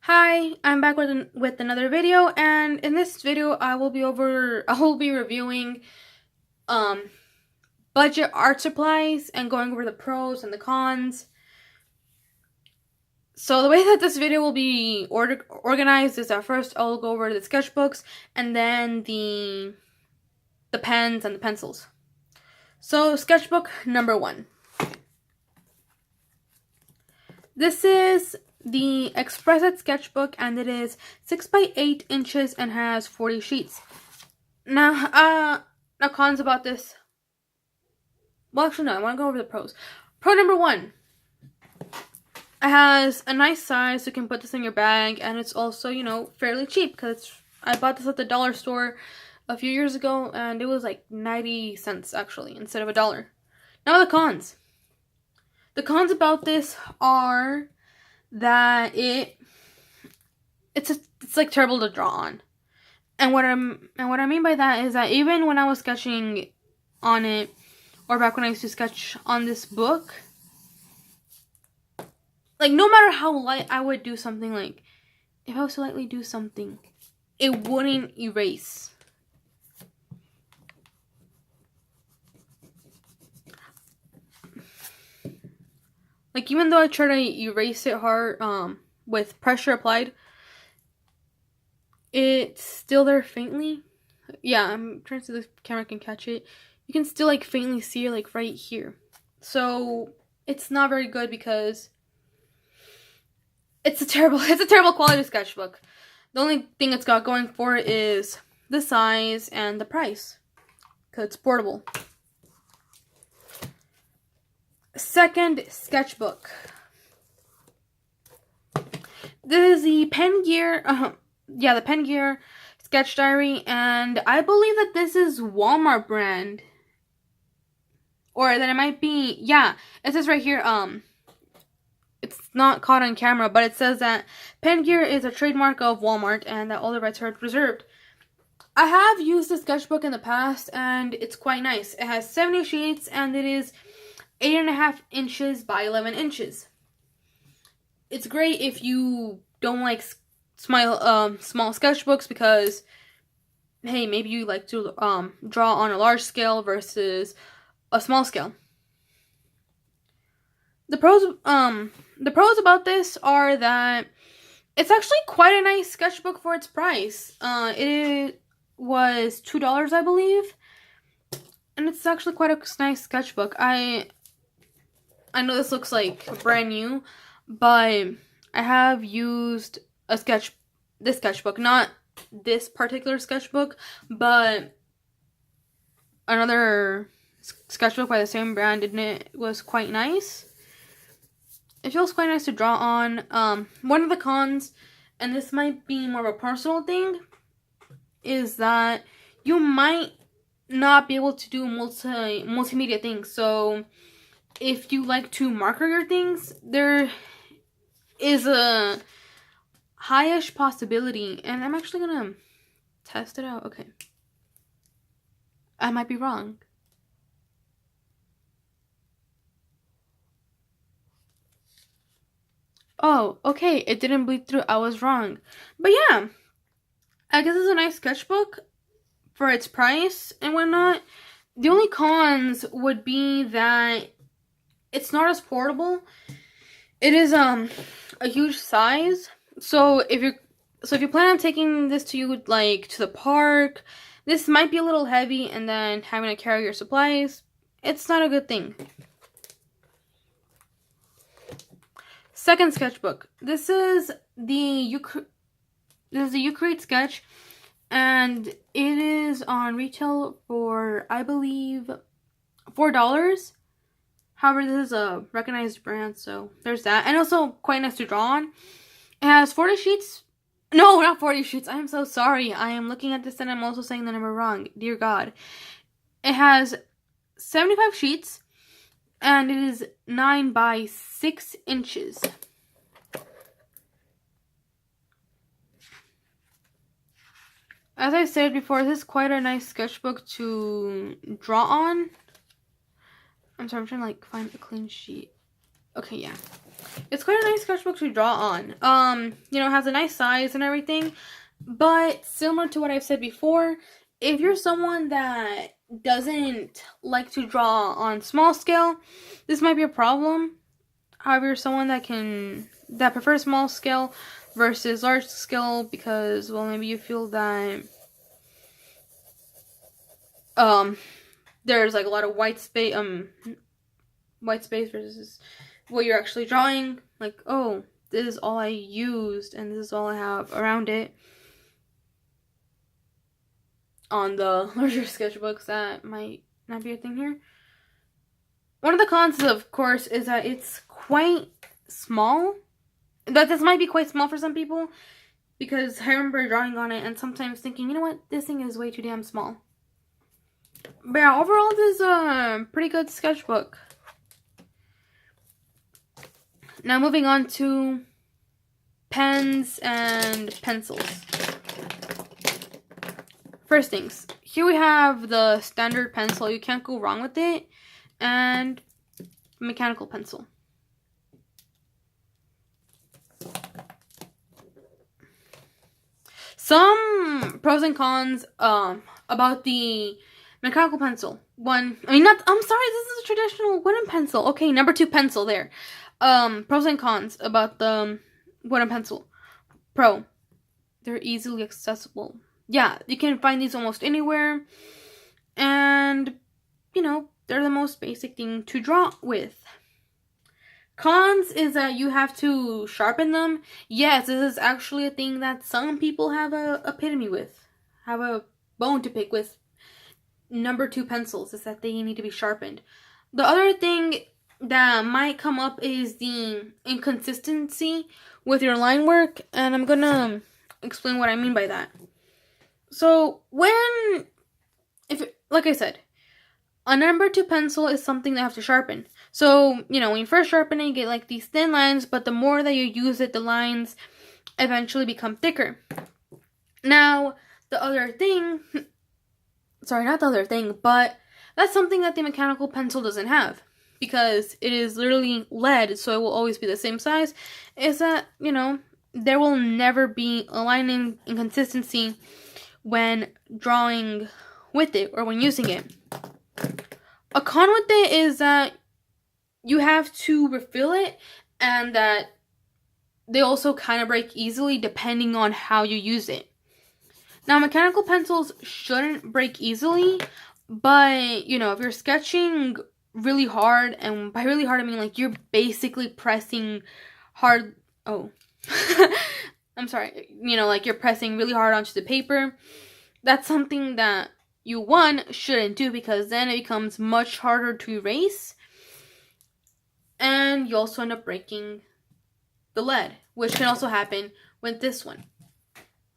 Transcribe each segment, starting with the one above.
Hi, I'm back with another video, and in this video I will be reviewing budget art supplies and going over the pros and the cons. So the way that this video will be organized is that first I'll go over the sketchbooks and then the pens and the pencils. So sketchbook number 1. This is the Expressive Sketchbook, and it is 6 by 8 inches and has 40 sheets. Now cons about this. Well, actually, no, I want to go over the pros. Pro number 1. It has a nice size, so you can put this in your bag, and it's also, fairly cheap, because I bought this at the dollar store a few years ago, and it was like 90 cents, actually, instead of $1. Now the cons. The cons about this are that it's like terrible to draw on. And what I mean by that is that even when I was sketching on it, or back when I used to sketch on this book, like no matter how light I would do something, like if I was to lightly do something, it wouldn't erase. Like even though I try to erase it hard, with pressure applied, it's still there faintly. Yeah, I'm trying to see if the camera can catch it. You can still like faintly see it like right here. So it's not very good because it's a terrible quality sketchbook. The only thing it's got going for it is the size and the price, because it's portable. Second sketchbook. This is the Pen Gear, the Pen Gear Sketch Diary, and I believe that this is Walmart brand. Or that it might be, yeah, it says right here, it's not caught on camera, but it says that Pen Gear is a trademark of Walmart and that all the rights are reserved. I have used the sketchbook in the past, and it's quite nice. It has 70 sheets, and it is 8.5 inches by 11 inches. It's great if you don't like small sketchbooks because, hey, maybe you like to draw on a large scale versus a small scale. The pros about this are that it's actually quite a nice sketchbook for its price. It was $2, I believe, and it's actually quite a nice sketchbook. I know this looks like brand new, but I have used this sketchbook, not this particular sketchbook, but another sketchbook by the same brand, and it was quite nice. It feels quite nice to draw on. One of the cons, and this might be more of a personal thing, is that you might not be able to do multimedia things. So if you like to marker your things, there is a high-ish possibility, and I'm actually gonna test it out. Okay, I might be wrong. Oh, okay, it didn't bleed through. I was wrong. But yeah, I guess it's a nice sketchbook for its price and whatnot. The only cons would be that it's not as portable. It is a huge size. So if you plan on taking this to the park, this might be a little heavy, and then having to carry your supplies, it's not a good thing. Second sketchbook. This is the Ucreate Sketch, and it is on retail for, I believe, $4. However, this is a recognized brand, so there's that. And also quite nice to draw on. It has 40 sheets. No, not 40 sheets. I am so sorry. I am looking at this and I'm also saying the number wrong. Dear God. It has 75 sheets, and it is 9 by 6 inches. As I said before, this is quite a nice sketchbook to draw on. I'm sorry, I'm trying to find a clean sheet. Okay, yeah. It's quite a nice sketchbook to draw on. You know, it has a nice size and everything. But similar to what I've said before, if you're someone that doesn't like to draw on small scale, this might be a problem. However, you're someone that prefers small scale versus large scale because, well, maybe you feel that there's like a lot of white space versus what you're actually drawing. Like, oh, this is all I used and this is all I have around it. On the larger sketchbooks, that might not be a thing here. One of the cons, of course, is that it's quite small. That this might be quite small for some people, because I remember drawing on it and sometimes thinking, you know what, this thing is way too damn small. But yeah, overall, this is a pretty good sketchbook. Now moving on to pens and pencils. First things, here we have the standard pencil, you can't go wrong with it, and mechanical pencil. Some pros and cons about the mechanical pencil. I'm sorry, this is a traditional wooden pencil. Okay, number 2 pencil there. Pros and cons about the wooden pencil. Pro, they're easily accessible. Yeah, you can find these almost anywhere. And, you know, they're the most basic thing to draw with. Cons is that you have to sharpen them. Yes, this is actually a thing that some people have a epitome with. Have a bone to pick with number 2 pencils, is that they need to be sharpened. The other thing that might come up is the inconsistency with your line work, and I'm gonna explain what I mean by that. So like I said, a number 2 pencil is something that you have to sharpen. So, you know, when you first sharpen it, you get like these thin lines, but the more that you use it, the lines eventually become thicker. Now, the other thing, sorry, not the other thing, but that's something that the mechanical pencil doesn't have, because it is literally lead, so it will always be the same size, is that, you know, there will never be a line inconsistency when drawing with it or when using it. A con with it is that you have to refill it, and that they also kind of break easily depending on how you use it. Now, mechanical pencils shouldn't break easily, but, you know, if you're sketching really hard, and by really hard I mean like you're basically pressing hard, I'm sorry, you know, like you're pressing really hard onto the paper, that's something that you, shouldn't do, because then it becomes much harder to erase, and you also end up breaking the lead, which can also happen with this one.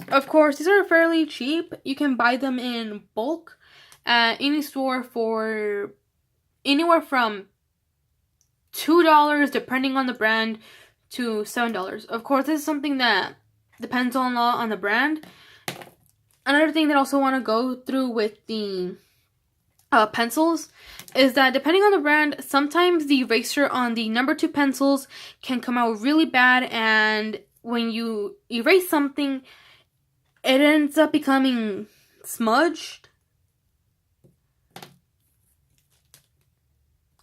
Of course, these are fairly cheap. You can buy them in bulk at any store for anywhere from $2, depending on the brand, to $7. Of course, this is something that depends a lot on the brand. Another thing that I also want to go through with the pencils is that depending on the brand, sometimes the eraser on the number 2 pencils can come out really bad, and when you erase something, it ends up becoming smudged.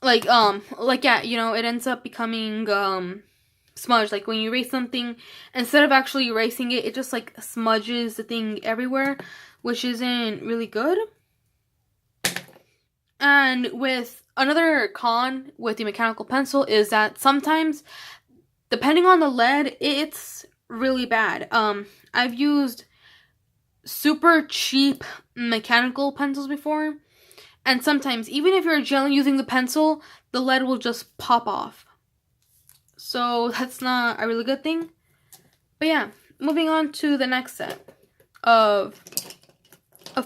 Yeah, you know, it ends up becoming smudged. Like when you erase something, instead of actually erasing it, it just like smudges the thing everywhere, which isn't really good. And with another con with the mechanical pencil is that sometimes, depending on the lead, it's really bad. I've used super cheap mechanical pencils before, and sometimes, even if you're gently using the pencil, the lead will just pop off. So that's not a really good thing. But yeah, moving on to the next set of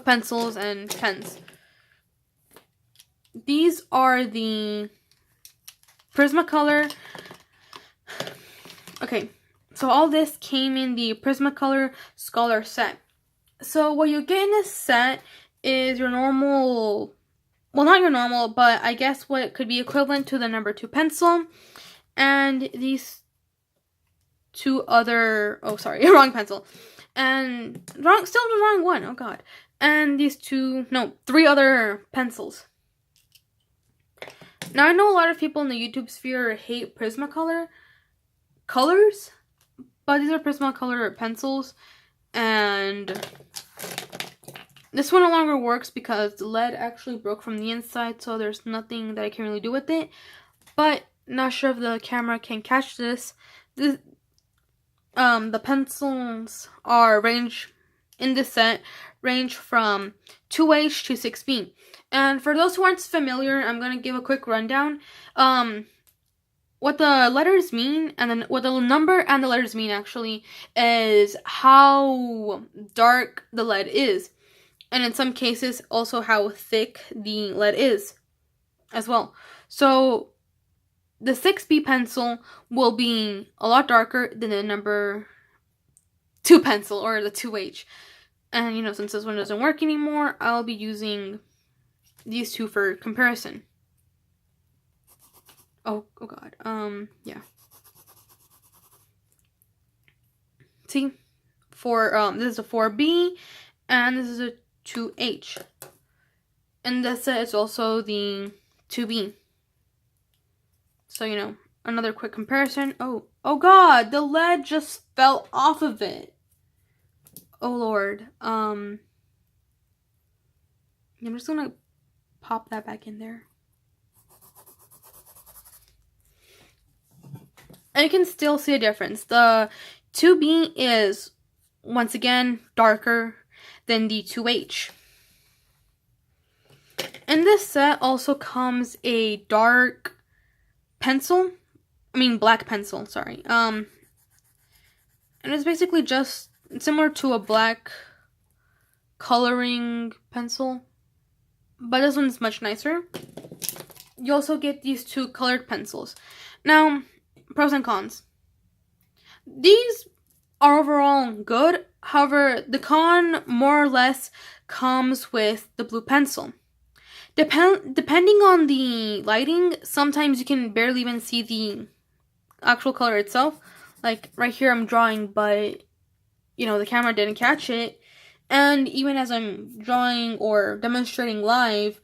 pencils and pens. These are the Prismacolor. Okay, so all this came in the Prismacolor Scholar set. So what you get in this set is your normal, well, not your normal, but I guess what could be equivalent to the number 2 pencil, and these two other, oh sorry, wrong pencil, and still the wrong one, oh god, and these three other pencils. Now I know a lot of people in the YouTube sphere hate Prismacolor colors, but these are Prismacolor pencils, and this one no longer works because the lead actually broke from the inside, so there's nothing that I can really do with it. But not sure if the camera can catch this. The pencils in this set range from 2H to 6B. And for those who aren't familiar, I'm going to give a quick rundown. What the letters mean, and then what the number and the letters mean actually, is how dark the lead is. And in some cases, also how thick the lead is as well. So the 6B pencil will be a lot darker than the number 2 pencil, or the 2H. And, you know, since this one doesn't work anymore, I'll be using these two for comparison. Oh god. Yeah. See? This is a 4B, and this is a 2H. And this is also the 2B. So, you know, another quick comparison. Oh god, the lead just fell off of it. Oh lord. I'm just gonna pop that back in there. And you can still see a difference. The 2B is, once again, darker than the 2H. In this set also comes a dark pencil. I mean, black pencil, sorry. And it's basically just similar to a black coloring pencil, but this one's much nicer. You also get these two colored pencils. Now, pros and cons. These are overall good. However, the con more or less comes with the blue pencil. Depending on the lighting, sometimes you can barely even see the actual color itself. Like right here I'm drawing, but you know, the camera didn't catch it. And even as I'm drawing or demonstrating live,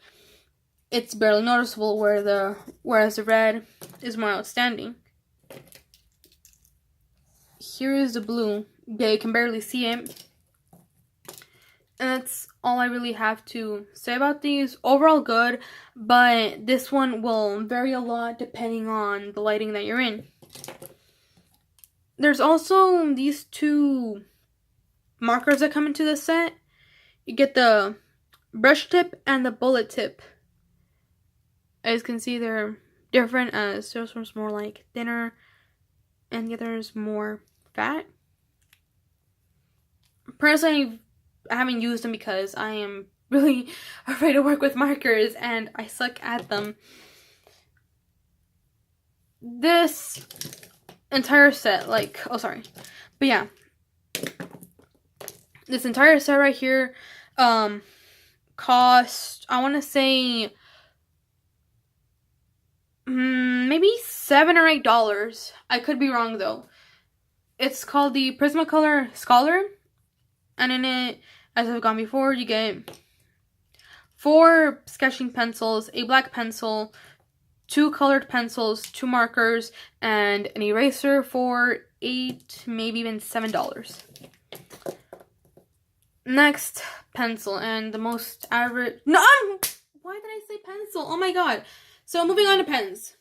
it's barely noticeable, whereas the red is more outstanding. Here is the blue. Yeah, you can barely see it. And that's all I really have to say about these. Overall good, but this one will vary a lot depending on the lighting that you're in. There's also these two markers that come into the set. You get the brush tip and the bullet tip. As you can see, they're different, as this one's more like thinner and the other is more fat. Personally, I haven't used them because I am really afraid to work with markers and I suck at them. This entire set, this entire set right here cost, I want to say, maybe $7 or $8. I could be wrong though. It's called the Prismacolor Scholar, and in it, as I've gone before, you get 4 sketching pencils, a black pencil, 2 colored pencils, 2 markers, and an eraser for $8, maybe even $7. Next, pencil, and the most average. No, why did I say pencil? Oh my god. So moving on to pens.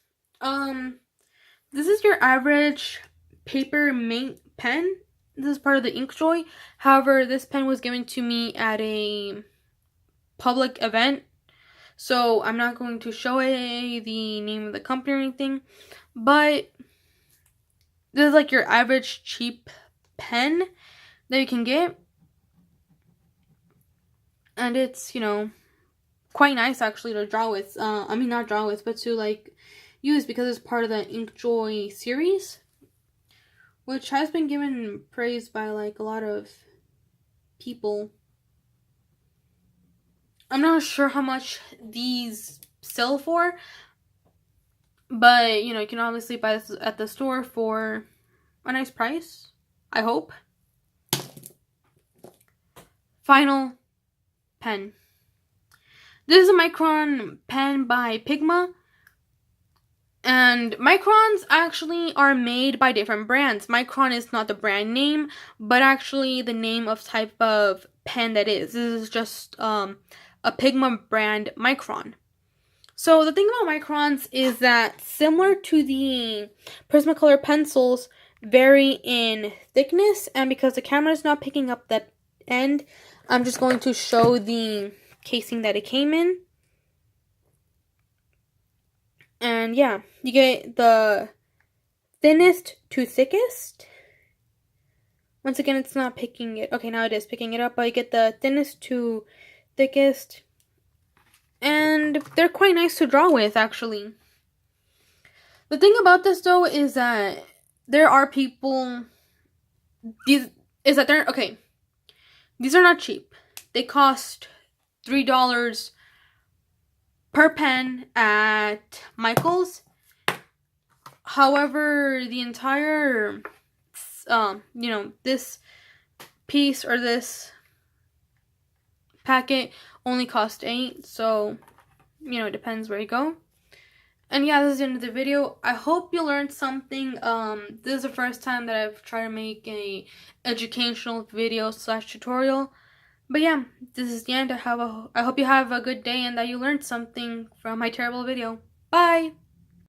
This is your average paper mate pen. This is part of the Inkjoy. However, this pen was given to me at a public event, so I'm not going to show the name of the company or anything, but this is like your average cheap pen that you can get, and it's, you know, quite nice actually to draw with. I mean, not draw with, but to like use, because it's part of the Inkjoy series, which has been given praise by like a lot of people. I'm not sure how much these sell for, but you know, you can obviously buy this at the store for a nice price, I hope. Final pen. This is a Micron pen by Pigma. And Microns actually are made by different brands. Micron is not the brand name, but actually the name of type of pen that is. This is just a Pigma brand Micron. So the thing about Microns is that similar to the Prismacolor pencils, vary in thickness, and because the camera is not picking up that end, I'm just going to show the casing that it came in. And yeah, you get the thinnest to thickest. Once again, it's not picking it. Okay, now it is picking it up, but you get the thinnest to thickest. And they're quite nice to draw with, actually. The thing about this, though, is that there are people... These are not cheap. They cost $3 per pen at Michael's. However, the entire, this piece or this packet only cost $8. So, it depends where you go. And yeah, this is the end of the video. I hope you learned something. This is the first time that I've tried to make a educational video / tutorial. But yeah, this is the end. I hope you have a good day and that you learned something from my terrible video. Bye!